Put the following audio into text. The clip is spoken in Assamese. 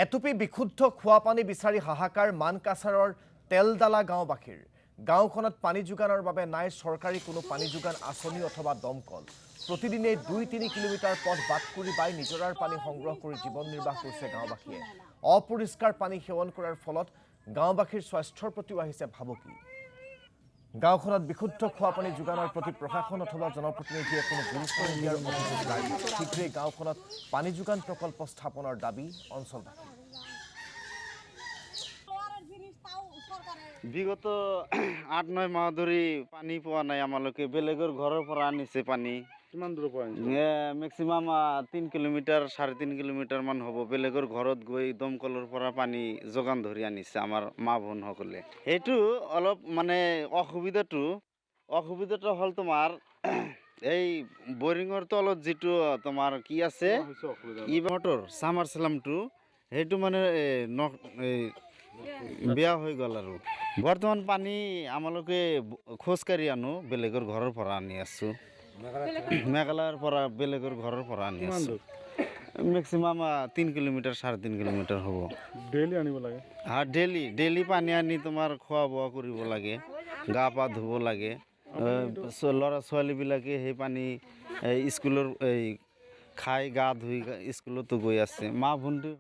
এটুপি বিশুদ্ধ খোৱা পানী বিচাৰি হাহাকাৰ মানকাছাৰৰ তেলডালা গাঁওবাসীৰ গাঁওখনত পানী যোগানৰ বাবে নাই চৰকাৰী কোনো পানী যোগান আঁচনি অথবা দমকল প্ৰতিদিনে 2-3 কিলোমিটাৰ পথ বাট কৰি বাই নিজৰাৰ পানী সংগ্ৰহ কৰি জীৱন নিৰ্বাহ কৰিছে গাঁওবাসীয়ে অপৰিষ্কাৰ পানী সেৱন কৰাৰ ফলত গাঁওবাসীৰ স্বাস্থ্যৰ প্ৰতিও আহিছে ভাবুকি গাঁওখনত বিশুদ্ধ খোৱা পানী যোগানৰ প্ৰতি প্ৰশাসন অথবা জনপ্ৰতিনিধিয়ে কোনো গুৰুত্ব নিদিয়াৰ অভিযোগ নাই শীঘ্ৰেই গাঁওখনত পানী যোগান প্ৰকল্প স্থাপনৰ দাবী অঞ্চলবাসীৰ বিগত ৮-৯ মাহ ধৰি পানী পোৱা নাই আমালোকে বেলেগৰ ঘৰৰ পৰা আনিছে পানী কিমান দূৰৰ পৰা আনিছে? মেক্সিমাম 3 কিলোমিটাৰ 3.5 কিলোমিটাৰ মান হ'ব বেলেগৰ ঘৰত গৈ দমকলৰ পৰা পানী যোগান ধৰি আনিছে আমাৰ মা ভনসকলে সেইটো অলপ মানে অসুবিধাটো হ'ল তোমাৰ এই বৰিঙৰ তলত যিটো তোমাৰ কি আছে ই মটৰ সামাৰ সালামটো সেইটো মানে বেয়া হৈ গ'ল আৰু বৰ্তমান পানী আমালোকে খোজকাঢ়ি আনো বেলেগৰ ঘৰৰ পৰা আনি আছোঁ মেঘালয়ৰ পৰা বেলেগৰ ঘৰৰ পৰা আনি আছোঁ মেক্সিমাম 3 কিলোমিটাৰ 3.5 কিলোমিটাৰ হ'ব ডেইলি আনিব লাগে ডেইলি পানী আনি তোমাৰ খোৱা বোৱা কৰিব লাগে গা পা ধুব লাগে ল'ৰা ছোৱালীবিলাকে সেই পানী স্কুলৰ খাই গা ধুই স্কুলতো গৈ আছে মা ভণ্টি